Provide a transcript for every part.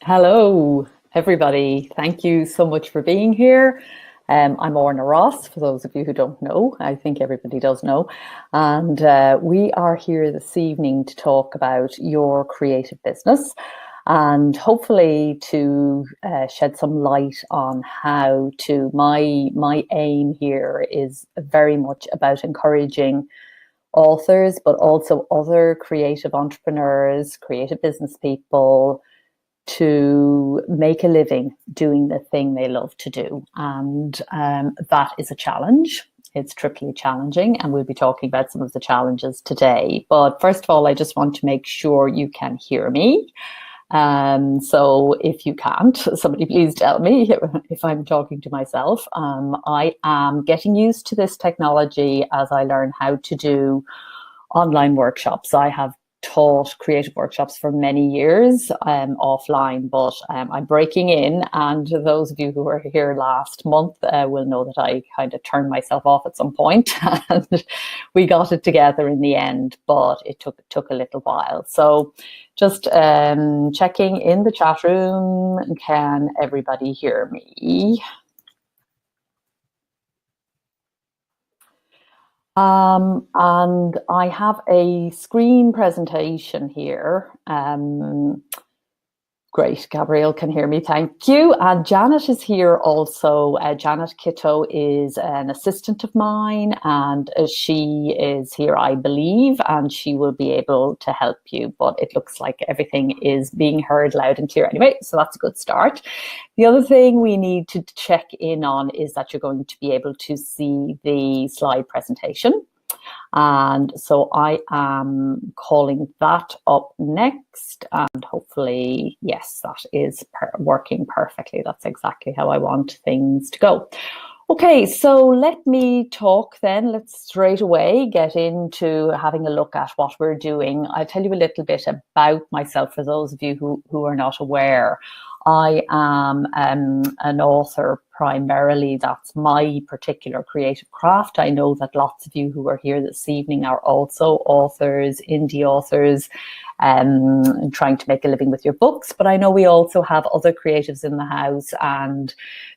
Hello, everybody. Thank you so much for being here. I'm Orna Ross, for those of you who don't know. I think everybody does know. And we are here this evening to talk about your creative business and hopefully to shed some light on how to. My aim here is very much about encouraging authors, but also other creative entrepreneurs, creative business people to make a living doing the thing they love to do. And that is a challenge. It's triply challenging, and we'll be talking about some of the challenges today. But first of all, I just want to make sure you can hear me. So if you can't, somebody please tell me if I'm talking to myself. I am getting used to this technology as I learn how to do online workshops. I have taught creative workshops for many years offline, but I'm breaking in, and those of you who were here last month will know that I kind of turned myself off at some point and we got it together in the end, but it took a little while. So just checking in the chat room, can everybody hear me? And I have a screen presentation here. Great, Gabrielle can hear me, thank you. And Janet is here also. Janet Kitto is an assistant of mine, and she is here, I believe, and she will be able to help you. But it looks like everything is being heard loud and clear anyway, so that's a good start. The other thing we need to check in on is that you're going to be able to see the slide presentation. And so I am calling that up next, and hopefully, yes, that is working perfectly. That's exactly how I want things to go. Okay, so let me talk then. Let's straight away get into having a look at what we're doing. I'll tell you a little bit about myself for those of you who are not aware. I am an author primarily. That's my particular creative craft. I know that lots of you who are here this evening are also authors, indie authors, trying to make a living with your books. But I know we also have other creatives in the house, and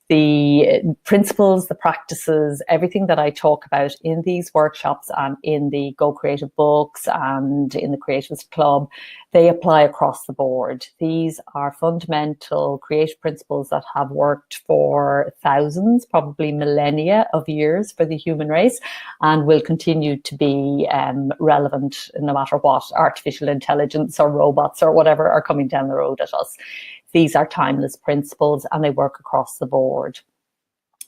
the principles, the practices, everything that I talk about in these workshops and in the Go Creative books and in the Creatives Club, they apply across the board. These are fundamental creative principles that have worked for thousands, probably millennia of years for the human race, and will continue to be relevant no matter what artificial intelligence or robots or whatever are coming down the road at us. These are timeless principles and they work across the board.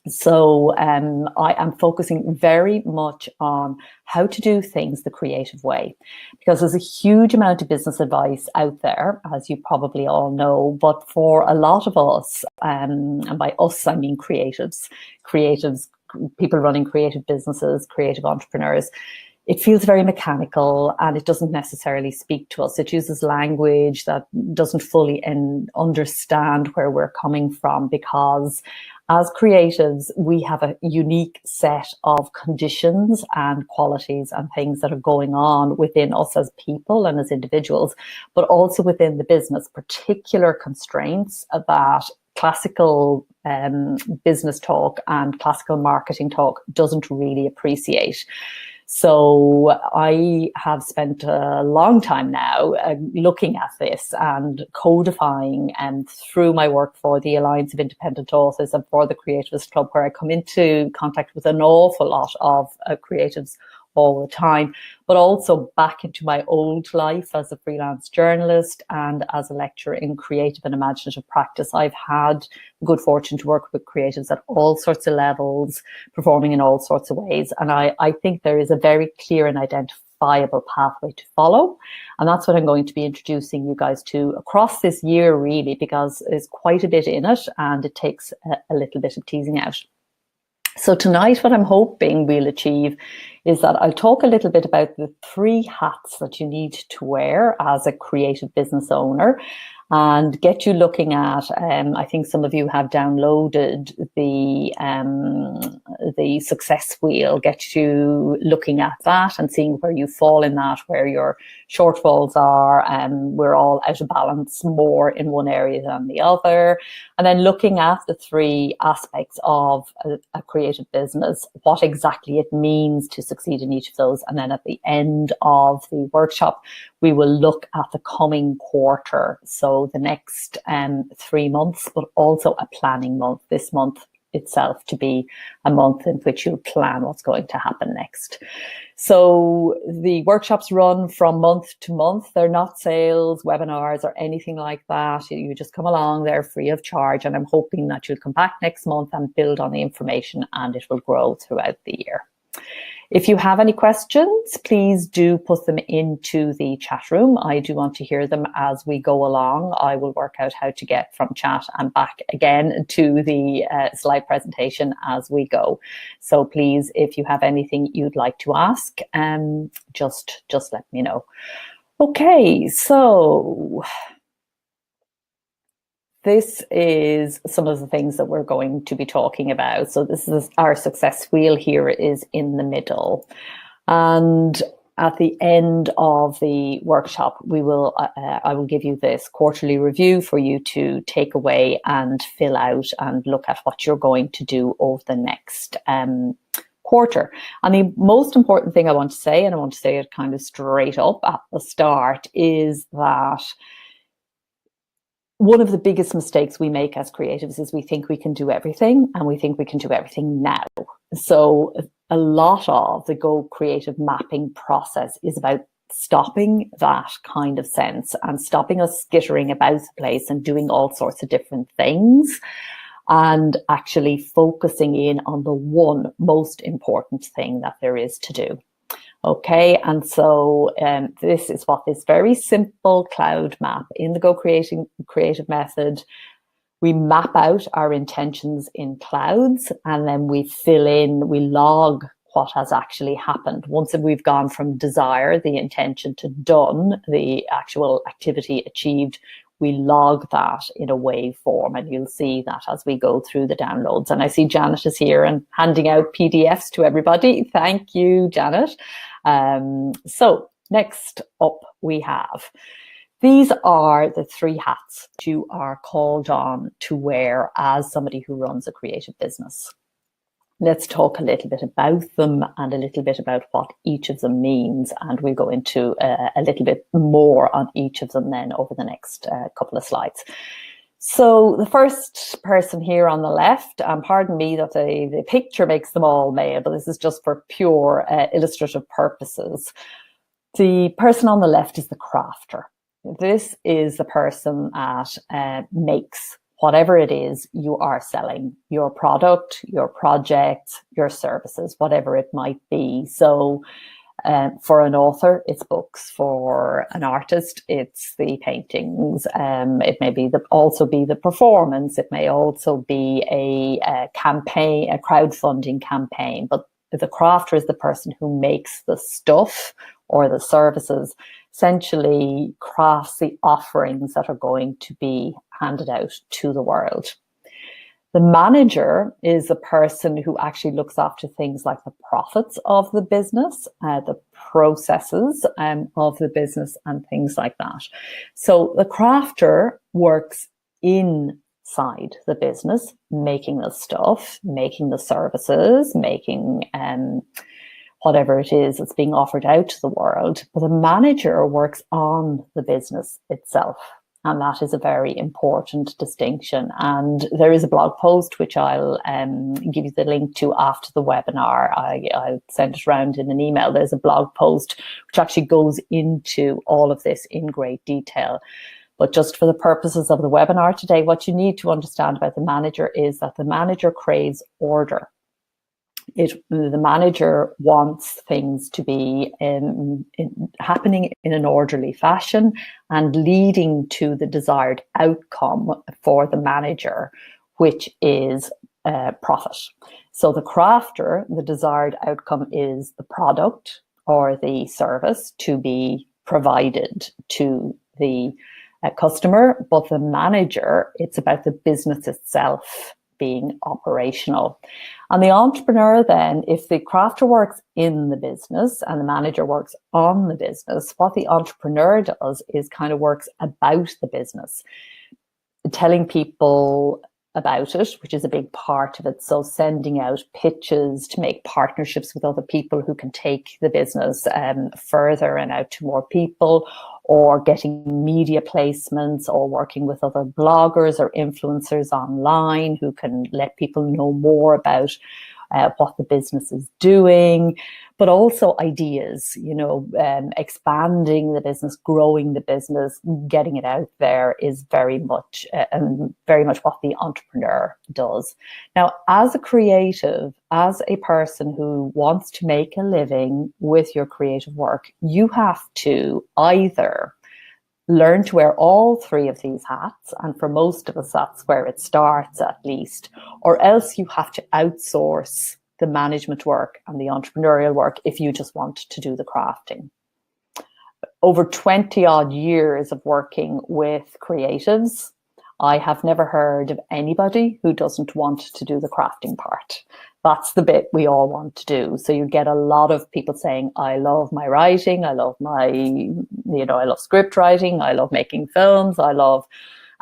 So I am focusing very much on how to do things the creative way, because there's a huge amount of business advice out there, as you probably all know. But for a lot of us, and by us I mean creatives, people running creative businesses, creative entrepreneurs, it feels very mechanical and it doesn't necessarily speak to us. It uses language that doesn't fully understand where we're coming from, because as creatives, we have a unique set of conditions and qualities and things that are going on within us as people and as individuals, but also within the business, particular constraints that classical business talk and classical marketing talk doesn't really appreciate. So I have spent a long time now looking at this and codifying, and through my work for the Alliance of Independent Authors and for the Creatives Club, where I come into contact with an awful lot of creatives all the time, but also back into my old life as a freelance journalist and as a lecturer in creative and imaginative practice. I've had the good fortune to work with creatives at all sorts of levels, performing in all sorts of ways. And I think there is a very clear and identifiable pathway to follow. And that's what I'm going to be introducing you guys to across this year, really, because there's quite a bit in it and it takes a little bit of teasing out. So tonight, what I'm hoping we'll achieve is that I'll talk a little bit about the 3 hats that you need to wear as a creative business owner. and get you looking at, I think some of you have downloaded the success wheel, get you looking at that and seeing where you fall in that, where your shortfalls are. We're all out of balance more in one area than the other. And then looking at the three aspects of a creative business, what exactly it means to succeed in each of those. And then at the end of the workshop, we will look at the coming quarter. So the next 3 months, but also a planning month, this month itself to be a month in which you'll plan what's going to happen next. So the workshops run from month to month. They're not sales, webinars, or anything like that. You just come along, they're free of charge. And I'm hoping that you'll come back next month and build on the information, and it will grow throughout the year. If you have any questions, please do put them into the chat room. I do want to hear them as we go along. I will work out how to get from chat and back again to the slide presentation as we go. So please, if you have anything you'd like to ask, just let me know. Okay, so this is some of the things that we're going to be talking about. So this is our success wheel here is in the middle. And at the end of the workshop, I will give you this quarterly review for you to take away and fill out and look at what you're going to do over the next quarter. And the most important thing I want to say, and I want to say it kind of straight up at the start, is that one of the biggest mistakes we make as creatives is we think we can do everything, and we think we can do everything now. So a lot of the Go Creative mapping process is about stopping that kind of sense and stopping us skittering about the place and doing all sorts of different things, and actually focusing in on the one most important thing that there is to do. Okay, and so this is what this very simple cloud map in the Go Creative method. We map out our intentions in clouds, and then we log what has actually happened. Once we've gone from desire, the intention, to done, the actual activity achieved, we log that in a waveform, and you'll see that as we go through the downloads. And I see Janet is here and handing out PDFs to everybody. Thank you, Janet. So next up we have, these are the three hats you are called on to wear as somebody who runs a creative business. Let's talk a little bit about them and a little bit about what each of them means. And we'll go into a little bit more on each of them then over the next couple of slides. So the first person here on the left, pardon me that the picture makes them all male, but this is just for pure illustrative purposes. The person on the left is the crafter. This is the person that makes whatever it is you are selling, your product, your project, your services, whatever it might be. So for an author, it's books. For an artist, it's the paintings. It may also be the performance. It may also be a campaign, a crowdfunding campaign. But the crafter is the person who makes the stuff or the services, essentially crafts the offerings that are going to be handed out to the world. The manager is the person who actually looks after things like the profits of the business, the processes of the business, and things like that. So the crafter works inside the business, making the stuff, making the services, making whatever it is that's being offered out to the world. But the manager works on the business itself. And that is a very important distinction. And there is a blog post, which I'll give you the link to after the webinar. I'll send it around in an email. There's a blog post which actually goes into all of this in great detail. But just for the purposes of the webinar today, what you need to understand about the manager is that the manager craves order. The manager wants things to be happening in an orderly fashion and leading to the desired outcome for the manager, which is profit. So the crafter, the desired outcome is the product or the service to be provided to the customer, but the manager, it's about the business itself being operational. And the entrepreneur then, if the crafter works in the business and the manager works on the business, what the entrepreneur does is kind of works about the business, telling people about it, which is a big part of it. So sending out pitches to make partnerships with other people who can take the business further and out to more people, or getting media placements, or working with other bloggers or influencers online who can let people know more about what the business is doing, but also ideas, expanding the business, growing the business, getting it out there is very much what the entrepreneur does. Now, as a creative, as a person who wants to make a living with your creative work, you have to either learn to wear all three of these hats, and for most of us that's where it starts at least, or else you have to outsource the management work and the entrepreneurial work if you just want to do the crafting. Over 20 odd years of working with creatives, I have never heard of anybody who doesn't want to do the crafting part. That's the bit we all want to do. So you get a lot of people saying, I love my writing, I love I love script writing, I love making films, I love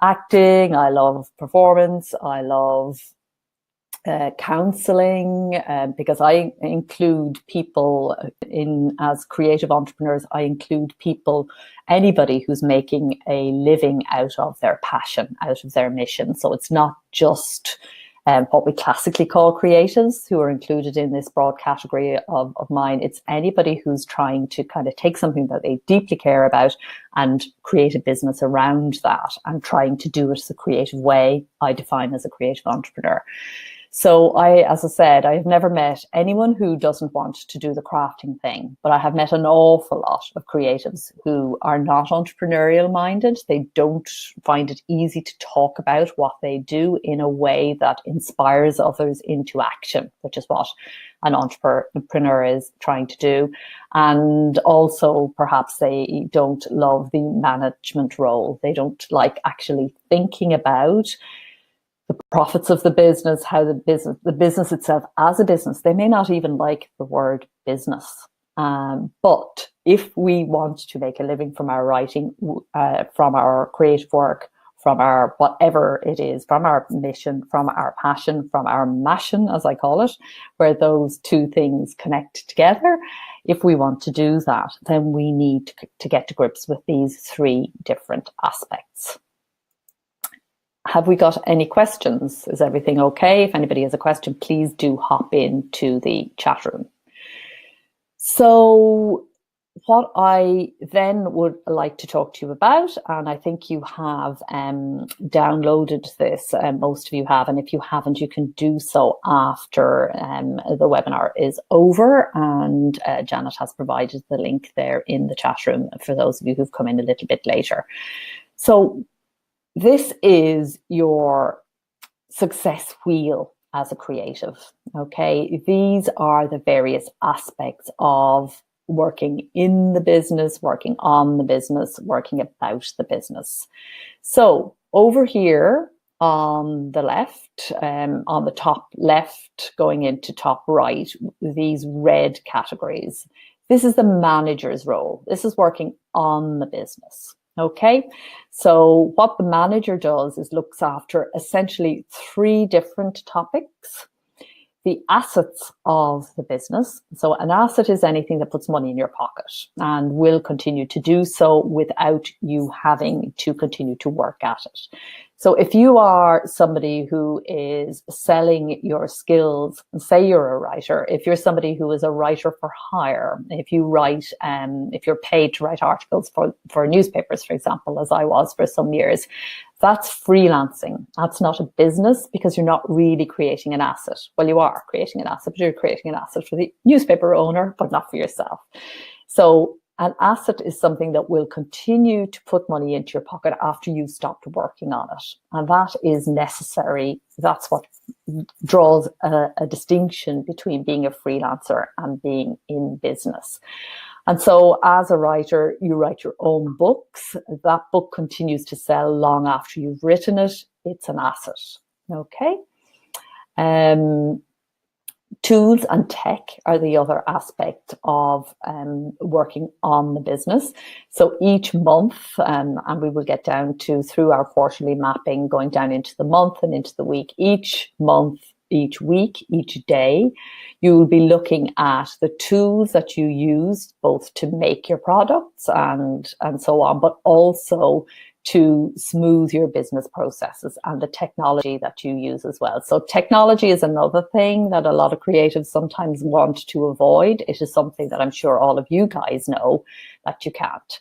acting, I love performance, I love counseling, because I include people as creative entrepreneurs. I include anybody who's making a living out of their passion, out of their mission. So it's not just what we classically call creatives who are included in this broad category of mine. It's anybody who's trying to kind of take something that they deeply care about and create a business around that, and trying to do it the creative way I define as a creative entrepreneur. So as I said, I have never met anyone who doesn't want to do the crafting thing, but I have met an awful lot of creatives who are not entrepreneurial minded. They don't find it easy to talk about what they do in a way that inspires others into action, which is what an entrepreneur is trying to do. And also perhaps they don't love the management role. They don't like actually thinking about the profits of the business, how the business itself as a business. They may not even like the word business. But if we want to make a living from our writing, from our creative work, from our whatever it is, from our mission, from our passion, from our mashin, as I call it, where those two things connect together, if we want to do that, then we need to get to grips with these three different aspects. Have we got any questions? Is everything okay? If anybody has a question, please do hop into the chat room. So what I then would like to talk to you about, and I think you have downloaded this, most of you have, and if you haven't, you can do so after the webinar is over, and Janet has provided the link there in the chat room for those of you who've come in a little bit later. So this is your success wheel as a creative, okay? These are the various aspects of working in the business, working on the business, working about the business. So over here on the left, on the top left, going into top right, these red categories, this is the manager's role. This is working on the business. Okay, so what the manager does is looks after essentially three different topics. The assets of the business. So an asset is anything that puts money in your pocket and will continue to do so without you having to continue to work at it. So if you are somebody who is selling your skills, say you're a writer, if you're somebody who is a writer for hire, if you write, if you're paid to write articles for newspapers, for example, as I was for some years, that's freelancing. That's not a business because you're not really creating an asset. Well, you are creating an asset, but you're creating an asset for the newspaper owner, but not for yourself. So an asset is something that will continue to put money into your pocket after you've stopped working on it. And that is necessary. That's what draws a distinction between being a freelancer and being in business. And so as a writer, you write your own books. That book continues to sell long after you've written it. It's an asset. Okay. Tools and tech are the other aspect of working on the business. So each month, and we will get down to, through our quarterly mapping, going down into the month and into the week, each month, each week, each day, you will be looking at the tools that you use both to make your products and so on, but also to smooth your business processes and the technology that you use as well. So technology is another thing that a lot of creatives sometimes want to avoid. It is something that I'm sure all of you guys know that you can't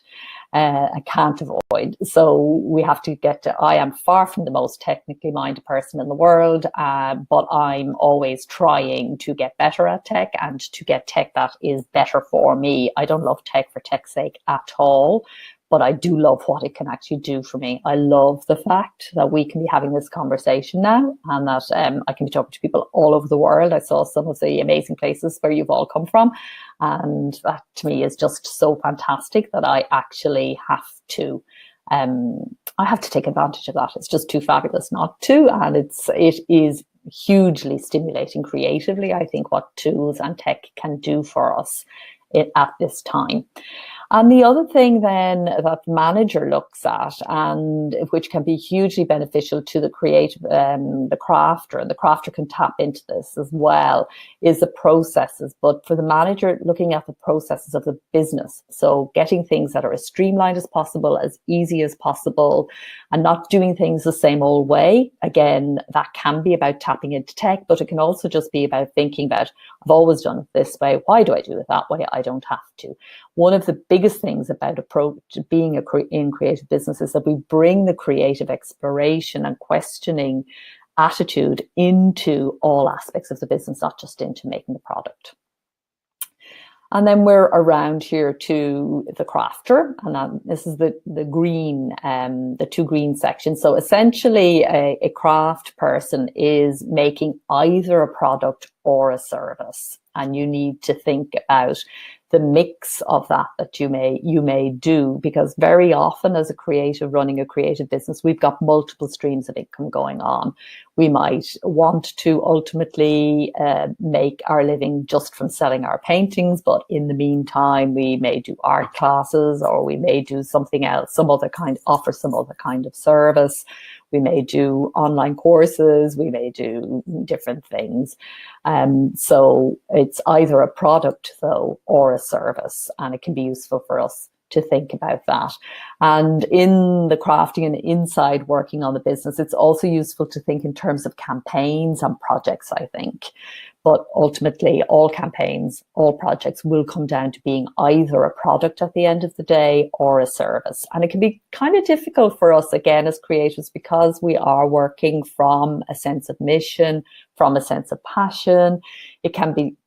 avoid. So we have to get to, I am far from the most technically minded person in the world, but I'm always trying to get better at tech and to get tech that is better for me. I don't love tech for tech's sake at all, but I do love what it can actually do for me. I love the fact that we can be having this conversation now, and that I can be talking to people all over the world. I saw some of the amazing places where you've all come from, and that to me is just so fantastic that I actually have to take advantage of that. It's just too fabulous not to, and it is hugely stimulating creatively, I think, what tools and tech can do for us at this time. And the other thing then that the manager looks at, and which can be hugely beneficial to the creative, the crafter, and the crafter can tap into this as well, is the processes. But for the manager, looking at the processes of the business. So getting things that are as streamlined as possible, as easy as possible, and not doing things the same old way. Again, that can be about tapping into tech, but it can also just be about thinking about, I've always done it this way. Why do I do it that way? I don't have to. One of the biggest things about being in creative business is that we bring the creative exploration and questioning attitude into all aspects of the business, not just into making the product. And then we're around here to the crafter, and this is the green, the two green sections. So essentially, a craft person is making either a product or a service, and you need to think about the mix of that you may do, because very often as a creative running a creative business, we've got multiple streams of income going on. We might want to ultimately make our living just from selling our paintings, but in the meantime, we may do art classes, or we may do something else, offer some other kind of service. We may do online courses, we may do different things. So it's either a product, though, or a service, and it can be useful for us to think about that. And in the crafting and inside working on the business, it's also useful to think in terms of campaigns and projects, I think. But ultimately, all campaigns, all projects will come down to being either a product at the end of the day or a service. And it can be kind of difficult for us, again, as creatives, because we are working from a sense of mission, from a sense of passion. It can be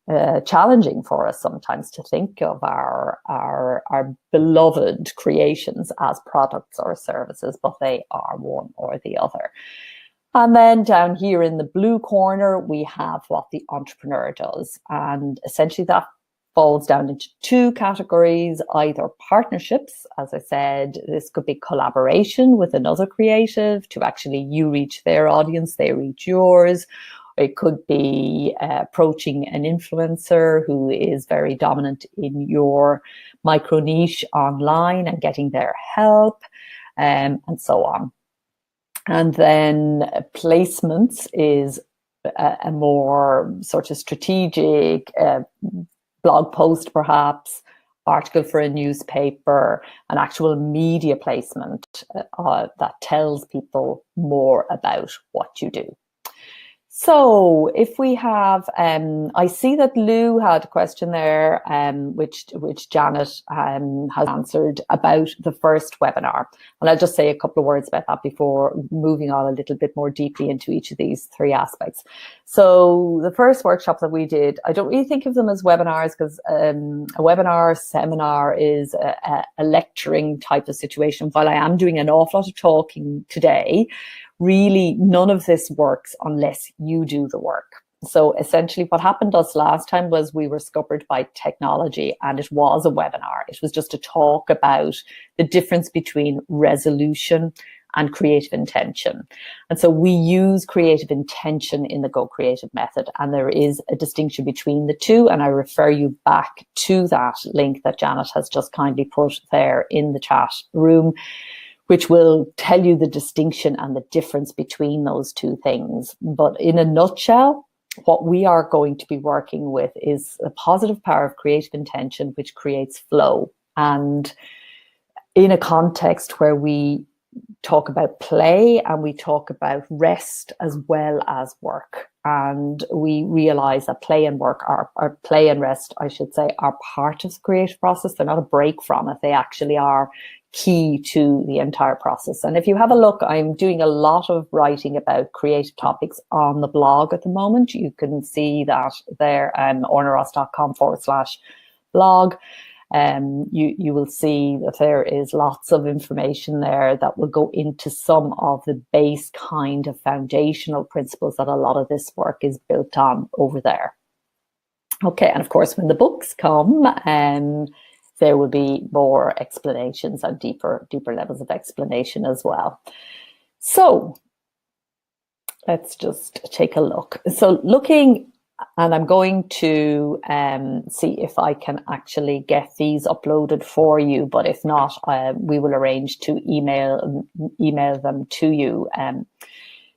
challenging for us sometimes to think of our beloved creations as products or services, but they are one or the other. And then down here in the blue corner, we have what the entrepreneur does. And essentially that falls down into two categories, either partnerships. As I said, this could be collaboration with another creative to actually you reach their audience, they reach yours. It could be approaching an influencer who is very dominant in your micro niche online and getting their help, and so on. And then placements is a more sort of strategic blog post, perhaps, article for a newspaper, an actual media placement that tells people more about what you do. So if we have, I see that Lou had a question there, which Janet has answered about the first webinar. And I'll just say a couple of words about that before moving on a little bit more deeply into each of these three aspects. So the first workshop that we did, I don't really think of them as webinars, because a webinar, seminar is a lecturing type of situation. While I am doing an awful lot of talking today, really, none of this works unless you do the work. So essentially what happened to us last time was we were scuppered by technology, and it was a webinar. It was just to talk about the difference between resolution and creative intention. And so we use creative intention in the Go Creative method, and there is a distinction between the two. And I refer you back to that link that Janet has just kindly put there in the chat room, which will tell you the distinction and the difference between those two things. But in a nutshell, what we are going to be working with is the positive power of creative intention, which creates flow. And in a context where we talk about play and we talk about rest as well as work. And we realize that play and work are play and rest, I should say, are part of the creative process. They're not a break from it. They actually are key to the entire process. And if you have a look, I'm doing a lot of writing about creative topics on the blog at the moment. You can see that there, ornaross.com/blog. You will see that there is lots of information there that will go into some of the base kind of foundational principles that a lot of this work is built on over there. Okay, and of course, when the books come, there will be more explanations and deeper levels of explanation as well. So let's just take a look. So looking, and I'm going to see if I can actually get these uploaded for you, but if not, we will arrange to email them to you.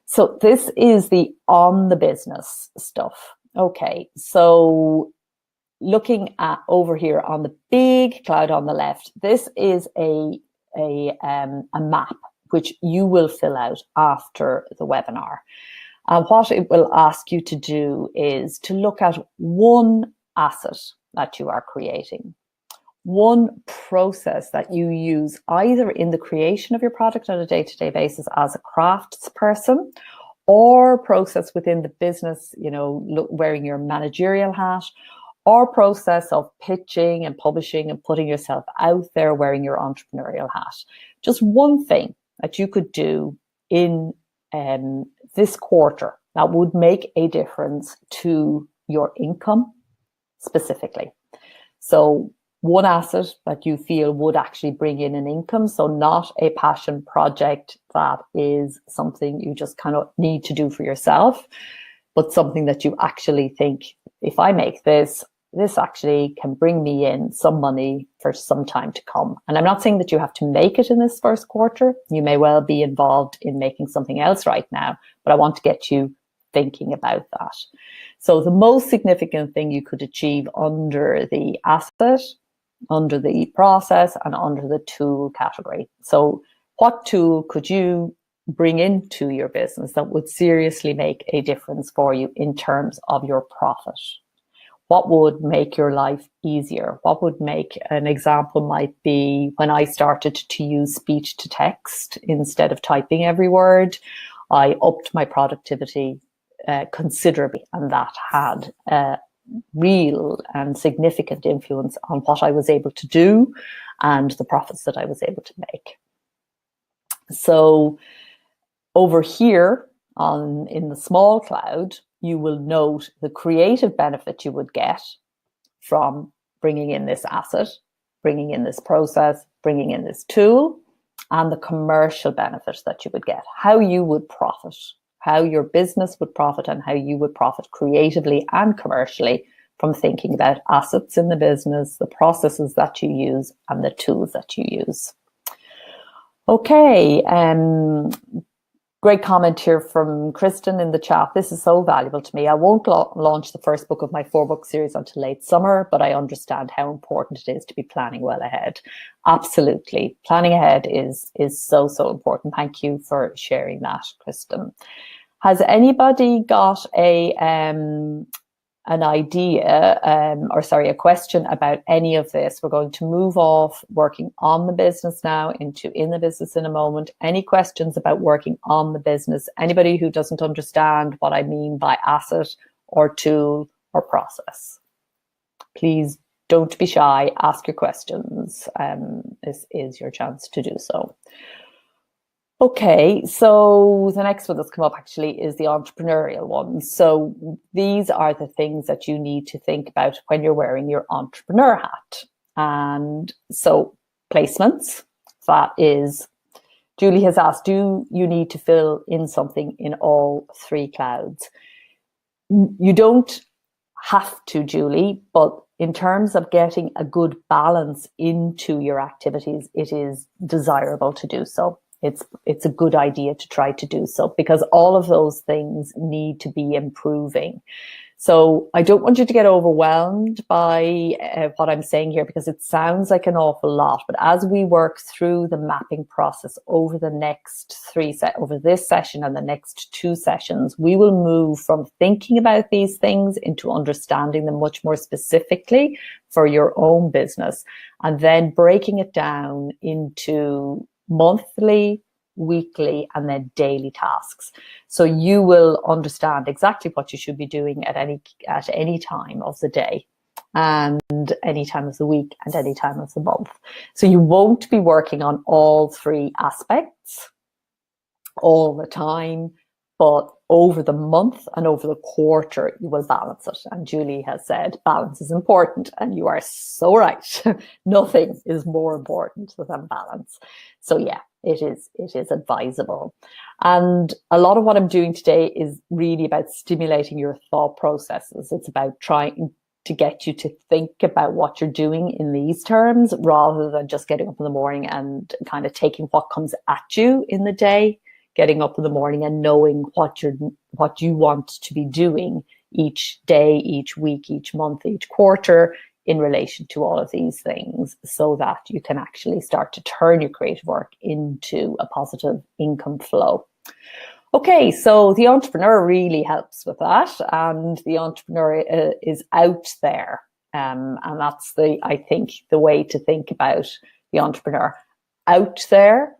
So this is the on the business stuff. Okay, so looking at over here on the big cloud on the left, this is a map which you will fill out after the webinar. And what it will ask you to do is to look at one asset that you are creating, one process that you use either in the creation of your product on a day-to-day basis as a craftsperson, or process within the business, you know, wearing your managerial hat, or process of pitching and publishing and putting yourself out there wearing your entrepreneurial hat. Just one thing that you could do in this quarter that would make a difference to your income specifically. So one asset that you feel would actually bring in an income. So not a passion project that is something you just kind of need to do for yourself, but something that you actually think, if I make this actually can bring me in some money for some time to come. And I'm not saying that you have to make it in this first quarter. You may well be involved in making something else right now, but I want to get you thinking about that. So the most significant thing you could achieve under the asset, under the process, and under the tool category. So what tool could you bring into your business that would seriously make a difference for you in terms of your profit? What would make your life easier? What would make, an example might be when I started to use speech to text instead of typing every word, I upped my productivity considerably, and that had a real and significant influence on what I was able to do and the profits that I was able to make. So over here in the small cloud, you will note the creative benefit you would get from bringing in this asset, bringing in this process, bringing in this tool, and the commercial benefit that you would get, how you would profit, how your business would profit, and how you would profit creatively and commercially from thinking about assets in the business, the processes that you use, and the tools that you use. Okay, great comment here from Kristen in the chat. This is so valuable to me. I won't launch the first book of my 4-book series until late summer, but I understand how important it is to be planning well ahead. Absolutely. Planning ahead is so, so important. Thank you for sharing that, Kristen. Has anybody got an idea, a question about any of this? We're going to move off working on the business now into in the business in a moment. Any questions about working on the business? Anybody who doesn't understand what I mean by asset or tool or process? Please don't be shy, ask your questions. This is your chance to do so. Okay, so the next one that's come up actually is the entrepreneurial one. So these are the things that you need to think about when you're wearing your entrepreneur hat. And so placements, that is, Julie has asked, do you need to fill in something in all three clouds? You don't have to, Julie, but in terms of getting a good balance into your activities, it is desirable to do so. It's a good idea to try to do so because all of those things need to be improving. So I don't want you to get overwhelmed by what I'm saying here because it sounds like an awful lot. But as we work through the mapping process over the next over this session and the next two sessions, we will move from thinking about these things into understanding them much more specifically for your own business, and then breaking it down into monthly, weekly, and then daily tasks. So you will understand exactly what you should be doing at any time of the day and any time of the week and any time of the month. So you won't be working on all three aspects all the time, but over the month and over the quarter, you will balance it. And Julie has said balance is important, and you are so right. Nothing is more important than balance. So yeah, it is advisable. And a lot of what I'm doing today is really about stimulating your thought processes. It's about trying to get you to think about what you're doing in these terms rather than just getting up in the morning and kind of taking what comes at you in the day. Getting up in the morning and knowing what you want to be doing each day, each week, each month, each quarter in relation to all of these things, so that you can actually start to turn your creative work into a positive income flow. Okay, so the entrepreneur really helps with that, and the entrepreneur is out there, and that's I think the way to think about the entrepreneur out there,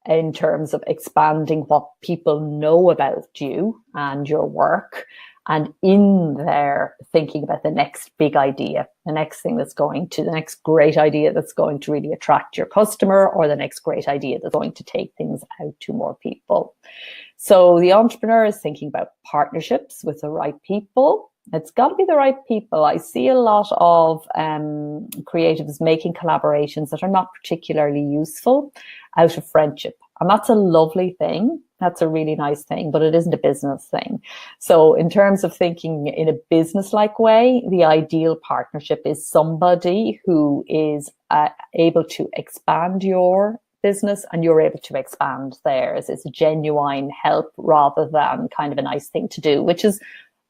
in terms of expanding what people know about you and your work, and in there thinking about the next big idea, the next great idea that's going to really attract your customer, or the next great idea that's going to take things out to more people. So the entrepreneur is thinking about partnerships with the right people. It's got to be the right people. I see a lot of creatives making collaborations that are not particularly useful out of friendship. And that's a lovely thing. That's a really nice thing, but it isn't a business thing. So in terms of thinking in a business-like way, the ideal partnership is somebody who is able to expand your business and you're able to expand theirs. It's a genuine help rather than kind of a nice thing to do, which is,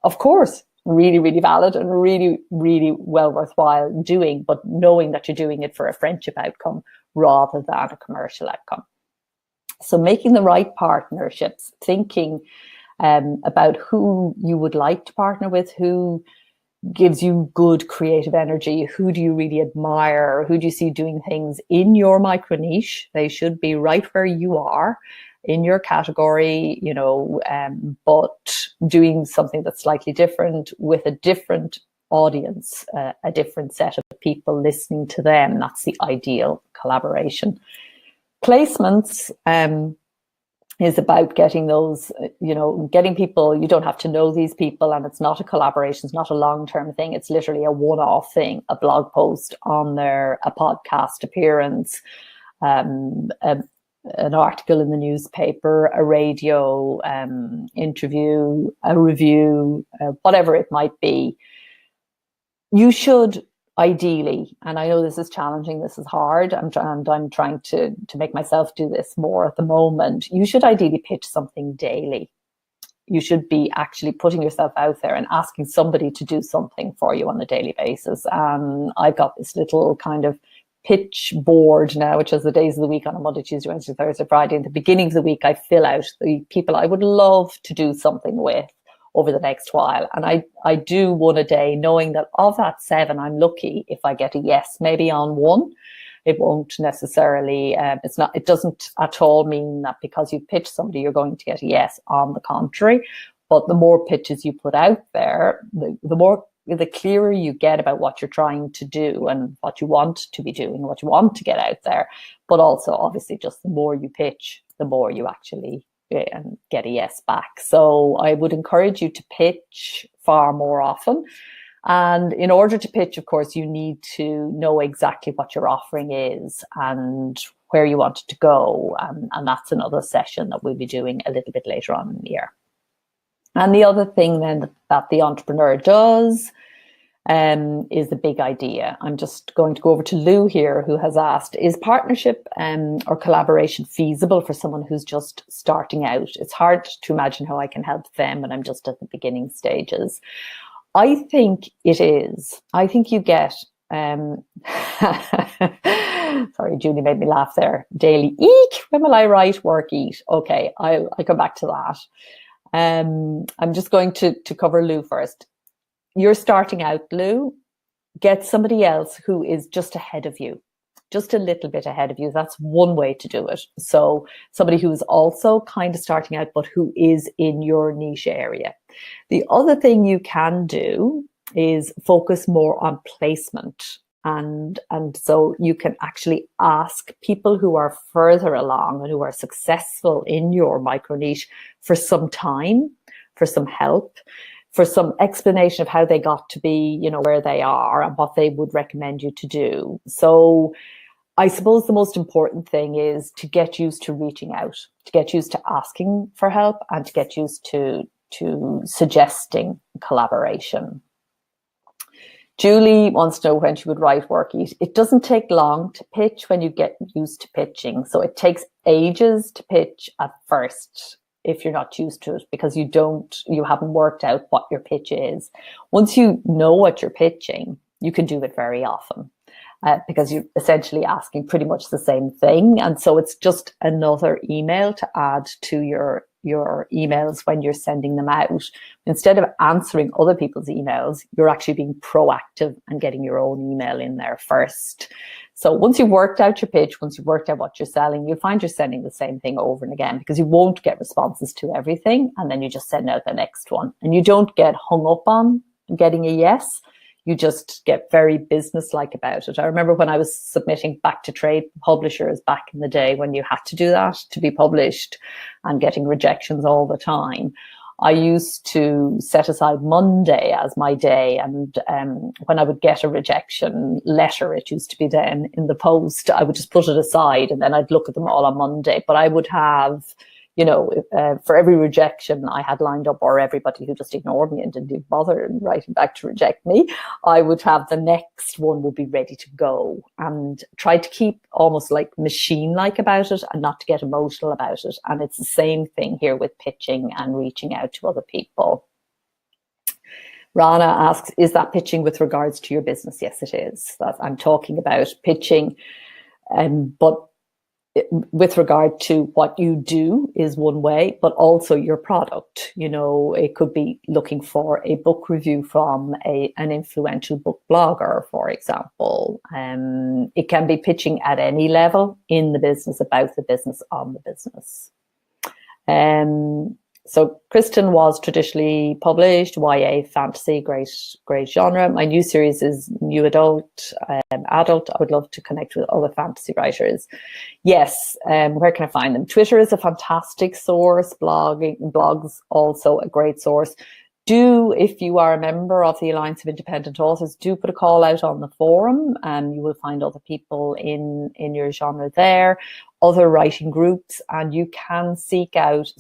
of course, really, really valid and really, really well worthwhile doing, but knowing that you're doing it for a friendship outcome rather than a commercial outcome. So making the right partnerships, thinking about who you would like to partner with, who gives you good creative energy, who do you really admire, who do you see doing things in your micro niche. They should be right where you are in your category, but doing something that's slightly different with a different audience, a different set of people listening to them. That's the ideal collaboration. Placements is about getting those, getting people. You don't have to know these people, and it's not a collaboration. It's not a long-term thing. It's literally a one-off thing, a blog post on a podcast appearance, an article in the newspaper, a radio interview, a review, whatever it might be. You should ideally, and I know this is challenging, this is hard, I'm trying to make myself do this more at the moment. You should ideally pitch something daily. You should be actually putting yourself out there and asking somebody to do something for you on a daily basis. I've got this little kind of pitch board now, which has the days of the week on a Monday, Tuesday, Wednesday, Thursday, Friday. In the beginning of the week, I fill out the people I would love to do something with over the next while. And I do one a day, knowing that of that 7, I'm lucky if I get a yes, maybe on 1. It won't necessarily, it doesn't at all mean that because you pitch somebody, you're going to get a yes. On the contrary, but the more pitches you put out there, the clearer you get about what you're trying to do and what you want to be doing, what you want to get out there. But also, obviously, just the more you pitch, the more you actually get a yes back. So I would encourage you to pitch far more often. And in order to pitch, of course, you need to know exactly what your offering is and where you want it to go. And that's another session that we'll be doing a little bit later on in the year. And the other thing then that the entrepreneur does is the big idea. I'm just going to go over to Lou here, who has asked, is partnership or collaboration feasible for someone who's just starting out? It's hard to imagine how I can help them when I'm just at the beginning stages. I think it is. I think you get, sorry, Julie made me laugh there. Daily, eek, when will I write, work, eat? Okay, I'll come back to that. I'm just going to cover Lou first. You're starting out, Lou. Get somebody else who is just ahead of you, just a little bit ahead of you. That's one way to do it. So somebody who is also kind of starting out, but who is in your niche area. The other thing you can do is focus more on placement. And so you can actually ask people who are further along and who are successful in your micro niche for some time, for some help, for some explanation of how they got to be, where they are and what they would recommend you to do. So I suppose the most important thing is to get used to reaching out, to get used to asking for help, and to get used to suggesting collaboration. Julie wants to know when she would write, work, eat. It doesn't take long to pitch when you get used to pitching. So it takes ages to pitch at first if you're not used to it, because you haven't worked out what your pitch is. Once you know what you're pitching, you can do it very often. Because you're essentially asking pretty much the same thing. And so it's just another email to add to your emails when you're sending them out. Instead of answering other people's emails, you're actually being proactive and getting your own email in there first. So once you've worked out your pitch, once you've worked out what you're selling, you'll find you're sending the same thing over and again, because you won't get responses to everything. And then you just send out the next one. And you don't get hung up on getting a yes. You just get very businesslike about it. I remember when I was submitting back to trade publishers back in the day, when you had to do that to be published and getting rejections all the time. I used to set aside Monday as my day. And when I would get a rejection letter, it used to be then in the post, I would just put it aside and then I'd look at them all on Monday. But I would have, for every rejection I had lined up, or everybody who just ignored me and didn't bother writing back to reject me, I would have the next one would be ready to go, and try to keep almost like machine-like about it and not to get emotional about it. And it's the same thing here with pitching and reaching out to other people. Rana asks, is that pitching with regards to your business? Yes, it is. I'm talking about pitching, but with regard to what you do is one way, but also your product. It could be looking for a book review from an influential book blogger, for example. It can be pitching at any level in the business, about the business, on the business. So Kristen was traditionally published, YA, fantasy, great genre. My new series is new adult. Adult. I would love to connect with other fantasy writers. Yes, where can I find them? Twitter is a fantastic source. Blogs also a great source. If you are a member of the Alliance of Independent Authors, do put a call out on the forum, and you will find other people in your genre there, other writing groups, and you can seek out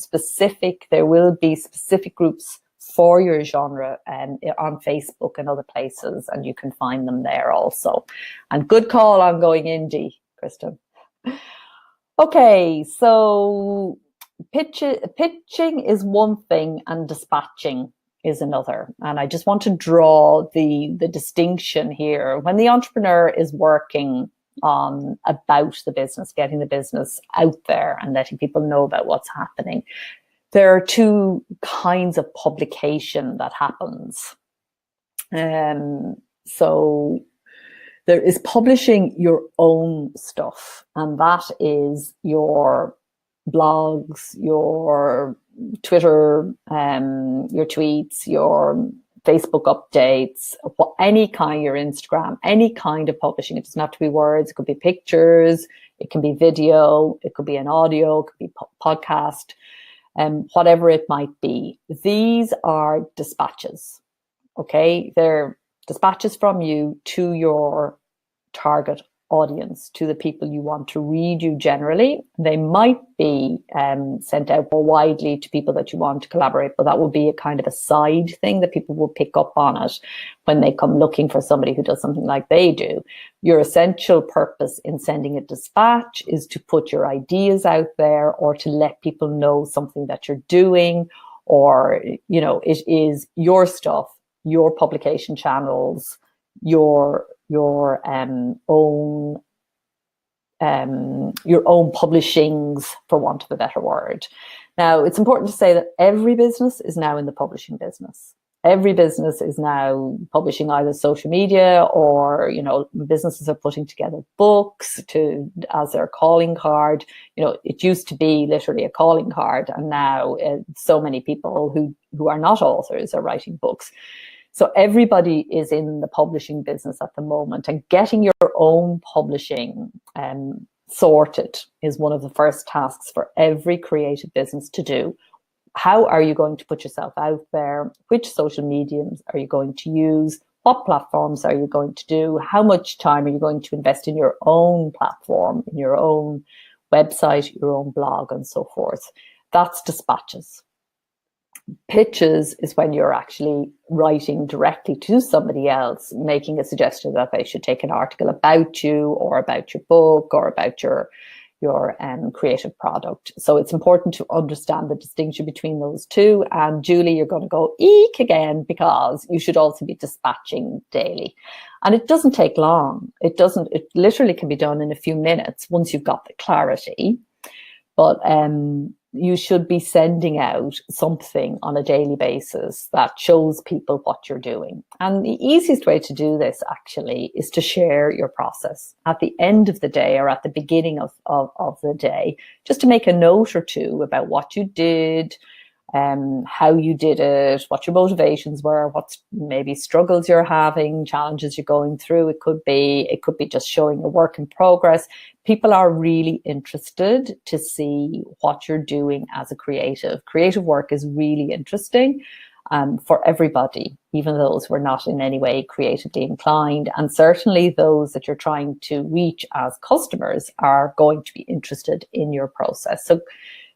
there will be specific groups for your genre on Facebook and other places, and you can find them there also. And good call on going indie, Kristen. Okay, so pitching is one thing and dispatching is another. And I just want to draw the distinction here. When the entrepreneur is working on about the business, getting the business out there and letting people know about what's happening, there are two kinds of publication that happens. So there is publishing your own stuff, and that is your blogs, your Twitter, your tweets, your Facebook updates, any kind, your Instagram, any kind of publishing. It doesn't have to be words. It could be pictures. It can be video, it could be an audio, it could be podcast, whatever it might be. These are dispatches, okay? They're dispatches from you to your target audience, to the people you want to read you generally. They might be sent out more widely to people that you want to collaborate, but that would be a kind of a side thing that people will pick up on it when they come looking for somebody who does something like they do. Your essential purpose in sending a dispatch is to put your ideas out there, or to let people know something that you're doing, or, you know, it is your stuff, your publication channels, your own publishings, for want of a better word. Now, it's important to say that every business is now in the publishing business. Every business is now publishing either social media, or, you know, businesses are putting together books as their calling card. You know, it used to be literally a calling card, and now so many people who are not authors are writing books. So everybody is in the publishing business at the moment, and getting your own publishing sorted is one of the first tasks for every creative business to do. How are you going to put yourself out there? Which social mediums are you going to use? What platforms are you going to do? How much time are you going to invest in your own platform, in your own website, your own blog, and so forth? That's dispatches. Pitches is when you're actually writing directly to somebody else, making a suggestion that they should take an article about you, or about your book, or about your creative product. So it's important to understand the distinction between those two. And Julie, you're going to go eek again, because you should also be dispatching daily. And it doesn't take long. It literally can be done in a few minutes once you've got the clarity. But you should be sending out something on a daily basis that shows people what you're doing. And the easiest way to do this actually is to share your process at the end of the day, or at the beginning of the day, just to make a note or two about what you did, how you did it, what your motivations were, what maybe struggles you're having, challenges you're going through. It could be just showing a work in progress. People are really interested to see what you're doing as a creative. Creative work is really interesting for everybody, even those who are not in any way creatively inclined. And certainly those that you're trying to reach as customers are going to be interested in your process. So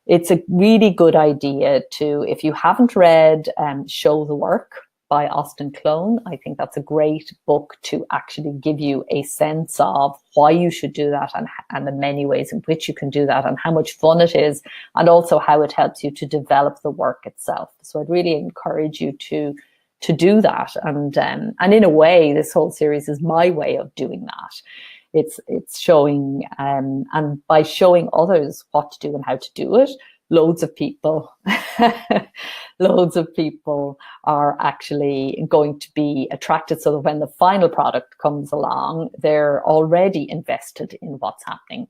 it's a really good idea to, if you haven't read Show the Work by Austin Kleon, I think that's a great book to actually give you a sense of why you should do that, and the many ways in which you can do that, and how much fun it is, and also how it helps you to develop the work itself. So I'd really encourage you to do that. And in a way, this whole series is my way of doing that. It's showing, and by showing others what to do and how to do it, loads of people are actually going to be attracted, so that when the final product comes along, they're already invested in what's happening.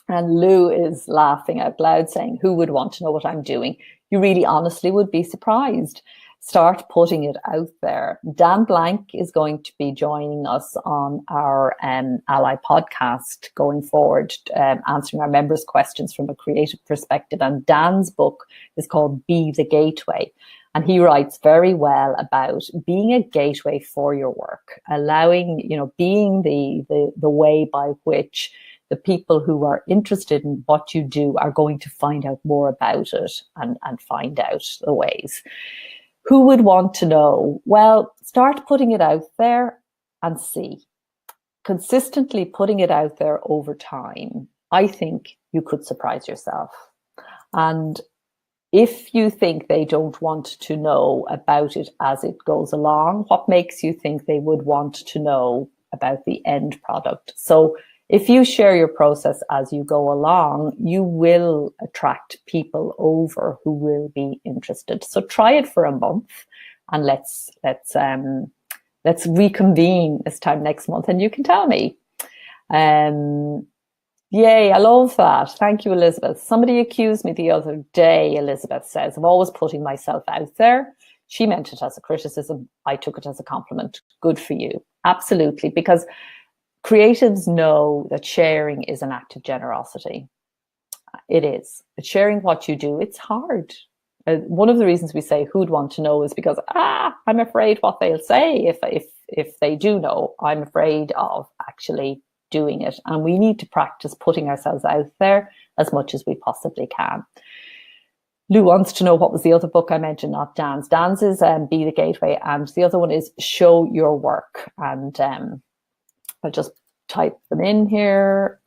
And Lou is laughing out loud, saying, "Who would want to know what I'm doing?" You really honestly would be surprised. Start putting it out there. Dan Blank is going to be joining us on our Ally podcast going forward, answering our members' questions from a creative perspective. And Dan's book is called Be the Gateway. And he writes very well about being a gateway for your work, allowing, being the way by which the people who are interested in what you do are going to find out more about it and find out the ways. Who would want to know? Well, start putting it out there and see. Consistently putting it out there over time, I think you could surprise yourself. And if you think they don't want to know about it as it goes along, what makes you think they would want to know about the end product? So if you share your process as you go along, you will attract people over who will be interested. So try it for a month, and let's reconvene this time next month, and you can tell me. Yay, I love that. Thank you, Elizabeth. Somebody accused me the other day, Elizabeth says, of always putting myself out there. She meant it as a criticism. I took it as a compliment. Good for you. Absolutely, because creatives know that sharing is an act of generosity. It is. But sharing what you do, it's hard. One of the reasons we say who'd want to know is because I'm afraid what they'll say if they do know. I'm afraid of actually doing it, and we need to practice putting ourselves out there as much as we possibly can. Lou wants to know what was the other book I mentioned, not Dan's. Dan's is Be the Gateway, and the other one is Show Your Work. And I'll just type them in here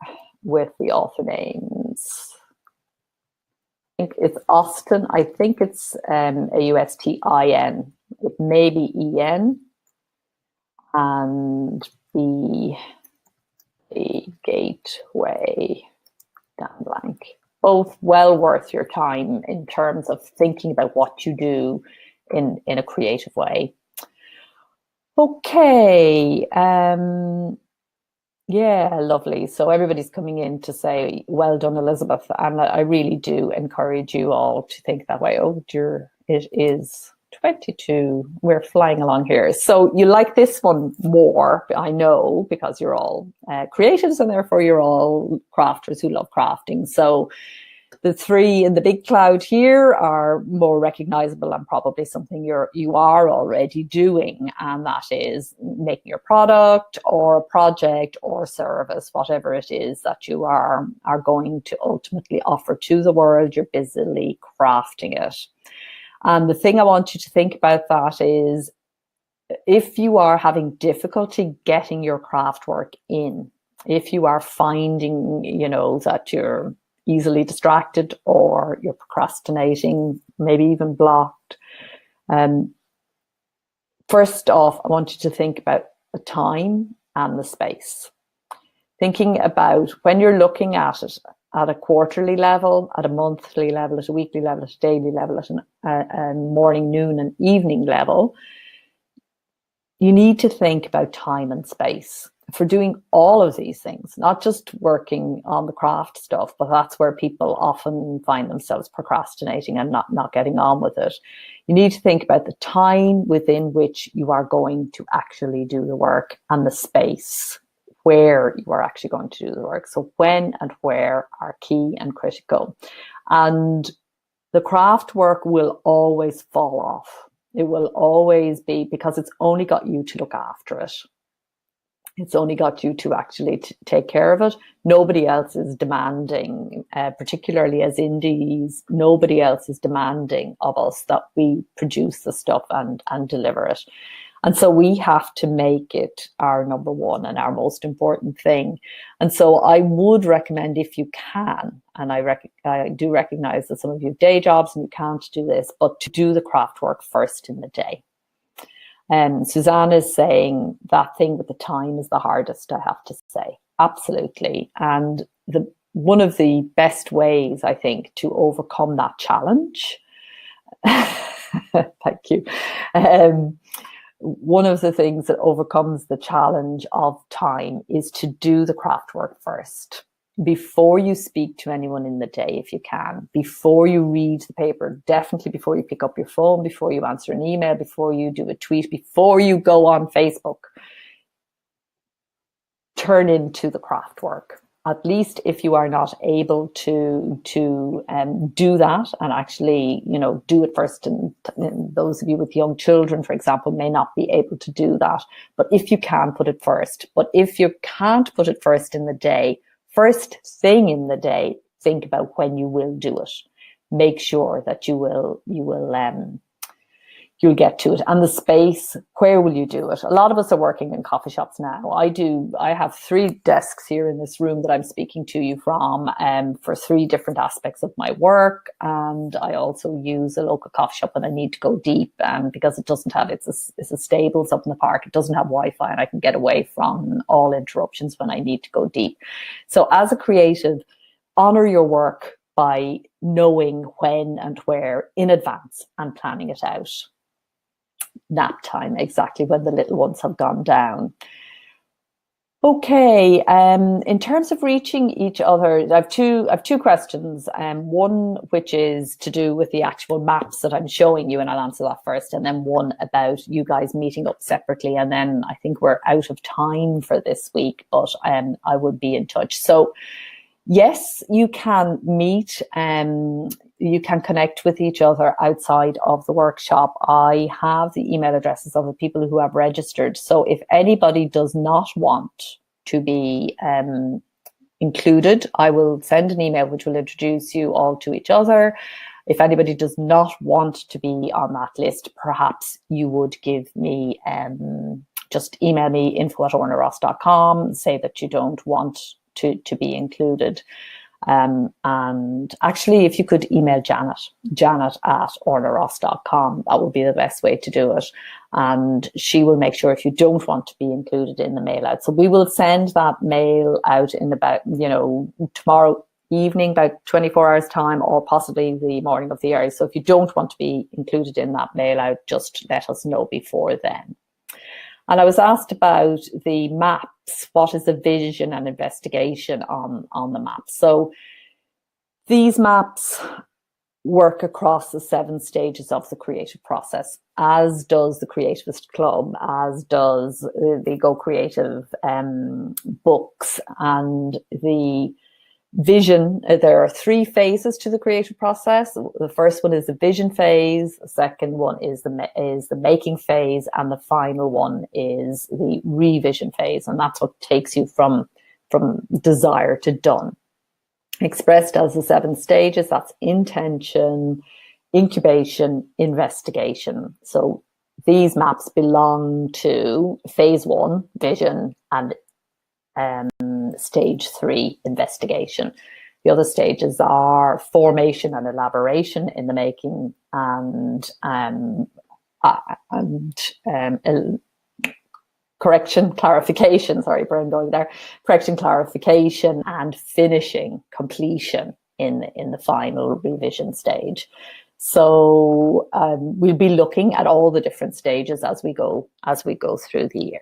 with the author names. I think it's Austin. I think it's Austin. It may be En, and Be the Gateway, Dan Blank. Both well worth your time in terms of thinking about what you do in a creative way. Okay. Yeah, lovely. So everybody's coming in to say, well done, Elizabeth. And I really do encourage you all to think that way. Oh, dear, it is 22. We're flying along here. So you like this one more, I know, because you're all creatives and therefore you're all crafters who love crafting. So the three in the big cloud here are more recognizable and probably something you are already doing, and that is making your product or project or service, whatever it is that you are going to ultimately offer to the world. You're busily crafting it. And the thing I want you to think about that is, if you are having difficulty getting your craft work in, if you are finding, that you're easily distracted or you're procrastinating, maybe even blocked, first off, I want you to think about the time and the space. Thinking about when you're looking at it at a quarterly level, at a monthly level, at a weekly level, at a daily level, at a morning, noon, and evening level, you need to think about time and space for doing all of these things, not just working on the craft stuff, but that's where people often find themselves procrastinating and not getting on with it. You need to think about the time within which you are going to actually do the work and the space where you are actually going to do the work. So when and where are key and critical. And the craft work will always fall off. It will always be, because it's only got you to look after it. It's only got you to actually take care of it. Nobody else is demanding, particularly as indies, nobody else is demanding of us that we produce the stuff and deliver it. And so we have to make it our number one and our most important thing. And so I would recommend, if you can, and I do recognize that some of you have day jobs and you can't do this, but to do the craft work first in the day. Suzanne is saying that thing with the time is the hardest, I have to say. Absolutely. And one of the best ways, I think, to overcome that challenge, thank you. One of the things that overcomes the challenge of time is to do the craft work first. Before you speak to anyone in the day, if you can, before you read the paper, definitely before you pick up your phone, before you answer an email, before you do a tweet, before you go on Facebook, turn into the craft work. At least if you are not able to do that and actually, do it first. And those of you with young children, for example, may not be able to do that. But if you can, put it first. But if you can't put it first in the day, first thing in the day, think about when you will do it. Make sure that you'll get to it. And the space, where will you do it? A lot of us are working in coffee shops now. I have 3 desks here in this room that I'm speaking to you from for 3 different aspects of my work. And I also use a local coffee shop when I need to go deep, because it doesn't have, it's a stables up in the park. It doesn't have Wi-Fi, and I can get away from all interruptions when I need to go deep. So as a creative, honor your work by knowing when and where in advance and planning it out. Nap time, exactly when the little ones have gone down. Okay, in terms of reaching each other, I have two questions. One which is to do with the actual maps that I'm showing you, and I'll answer that first, and then one about you guys meeting up separately, and then I think we're out of time for this week, but I would be in touch. So yes, you can meet, you can connect with each other outside of the workshop. I have the email addresses of the people who have registered. So if anybody does not want to be included, I will send an email which will introduce you all to each other. If anybody does not want to be on that list, perhaps you would give me, just email me info@ornaross.com, say that you don't want to be included. And actually, if you could email Janet@ornaross.com, that would be the best way to do it. And she will make sure if you don't want to be included in the mail out. So we will send that mail out in about, tomorrow evening, about 24 hours time, or possibly the morning of the hour. So if you don't want to be included in that mail out, just let us know before then. And I was asked about the maps. What is the vision and investigation on the maps? So these maps work across the 7 stages of the creative process, as does the Creativist Club, as does the Go Creative books. And the vision, there are 3 phases to the creative process. The first one is the vision phase, the second one is the making phase, and the final one is the revision phase. And that's what takes you from desire to done. Expressed as the 7 stages, that's intention, incubation, investigation. So these maps belong to phase 1, vision, and stage 3, investigation. The other stages are formation and elaboration in the making, and correction, clarification, sorry, brain going there, correction, clarification, and finishing, completion in the final revision stage. So we'll be looking at all the different stages as we go through the year.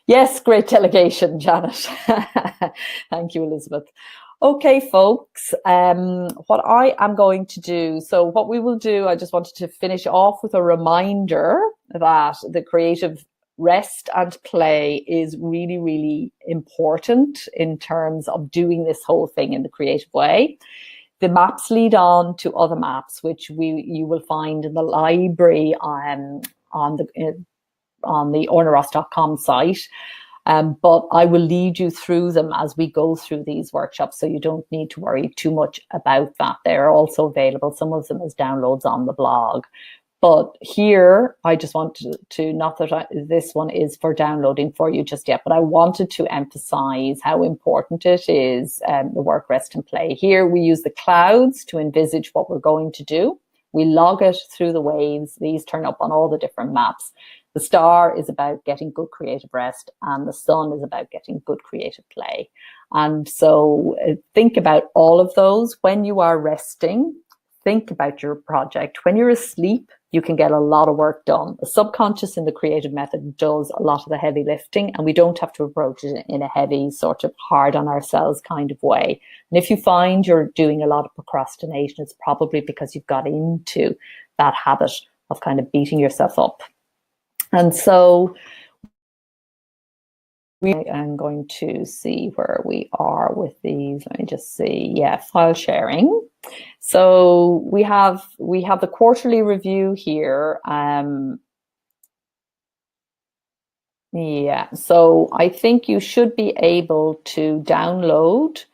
Yes, great delegation, Janet. Thank you, Elizabeth. Okay, folks, what I am going to do, so what we will do, I just wanted to finish off with a reminder that the creative rest and play is really, really important in terms of doing this whole thing in the creative way. The maps lead on to other maps, which you will find in the library on the ornaross.com site. But I will lead you through them as we go through these workshops, so you don't need to worry too much about that. They're also available, some of them as downloads on the blog. But here, I just wanted to, not that this one is for downloading for you just yet, but I wanted to emphasize how important it is, the work, rest and play. Here we use the clouds to envisage what we're going to do. We log it through the waves. These turn up on all the different maps. The star is about getting good creative rest, and the sun is about getting good creative play. And so think about all of those. When you are resting, think about your project. When you're asleep, you can get a lot of work done. The subconscious in the creative method does a lot of the heavy lifting, and we don't have to approach it in a heavy, sort of hard on ourselves kind of way. And if you find you're doing a lot of procrastination, it's probably because you've got into that habit of kind of beating yourself up. And so I'm going to see where we are with these. Let me just see. Yeah, file sharing. So we have the quarterly review here. Yeah, so I think you should be able to download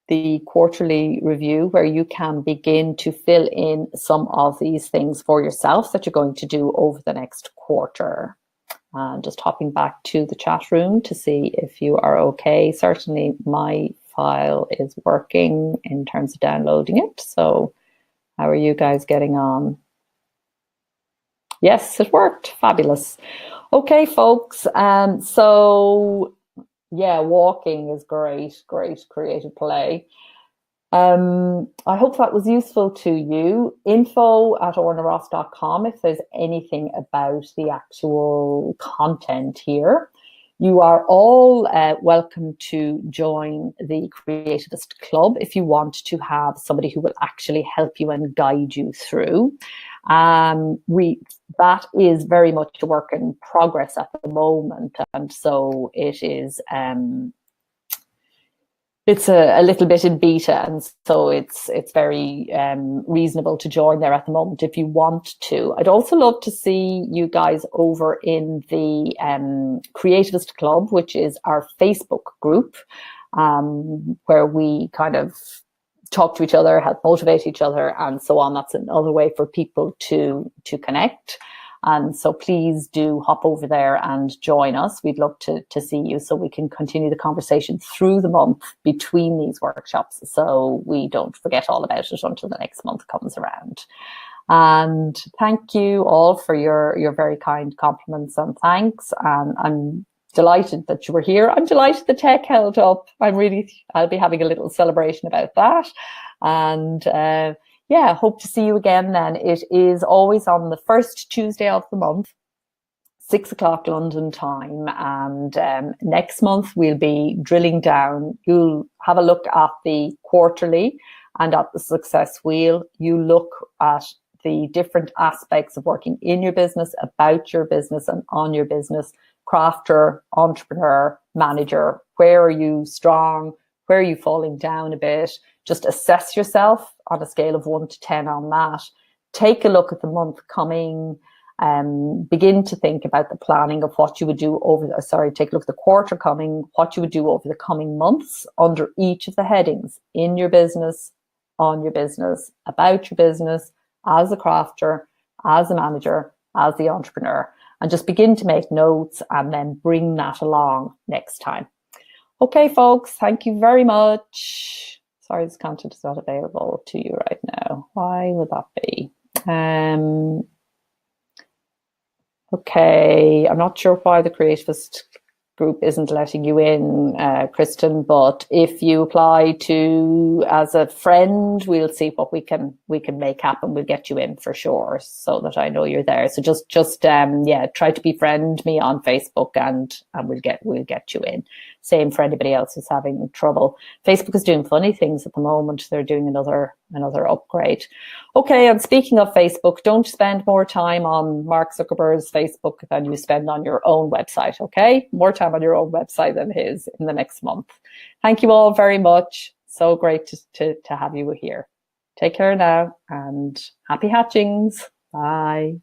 the quarterly review, where you can begin to fill in some of these things for yourself that you're going to do over the next quarter. And just hopping back to the chat room to see if you are okay. Certainly my file is working in terms of downloading it. So how are you guys getting on? Yes, it worked. Fabulous. Okay, folks. So yeah, walking is great creative play. I hope that was useful to you. info@ornaross.com if there's anything about the actual content here. You are all welcome to join the Creativist Club if you want to have somebody who will actually help you and guide you through. That is very much a work in progress at the moment, and so it is. It's a little bit in beta, and so it's very reasonable to join there at the moment if you want to. I'd also love to see you guys over in the Creativist Club, which is our Facebook group, where we kind of talk to each other, help motivate each other, and so on. That's another way for people to connect. And so please do hop over there and join us. We'd love to see you so we can continue the conversation through the month between these workshops, so we don't forget all about it until the next month comes around. And thank you all for your very kind compliments and thanks. And I'm delighted that you were here. I'm delighted the tech held up. I'll be having a little celebration about that. And yeah, hope to see you again then. It is always on the first Tuesday of the month, 6 o'clock London time. And next month we'll be drilling down. You'll have a look at the quarterly and at the success wheel. You look at the different aspects of working in your business, about your business and on your business. Crafter, entrepreneur, manager. Where are you strong? Where are you falling down a bit? Just assess yourself on a scale of 1 to 10 on that. Take a look at the month coming. Begin to think about the planning of what you would do take a look at the quarter coming, what you would do over the coming months under each of the headings: in your business, on your business, about your business, as a crafter, as a manager, as the entrepreneur. And just begin to make notes and then bring that along next time. Okay, folks, thank you very much. Sorry, this content is not available to you right now. Why would that be? Okay, I'm not sure why the Creativist group isn't letting you in, Kristen, but if you apply to as a friend, we'll see what we can make happen. We'll get you in for sure, so that I know you're there. So just yeah, try to befriend me on Facebook, and we'll get you in. Same for anybody else who's having trouble. Facebook is doing funny things at the moment. They're doing another upgrade. Okay, and speaking of Facebook, don't spend more time on Mark Zuckerberg's Facebook than you spend on your own website, okay? More time on your own website than his in the next month. Thank you all very much. So great to have you here. Take care now, and happy hatchings. Bye.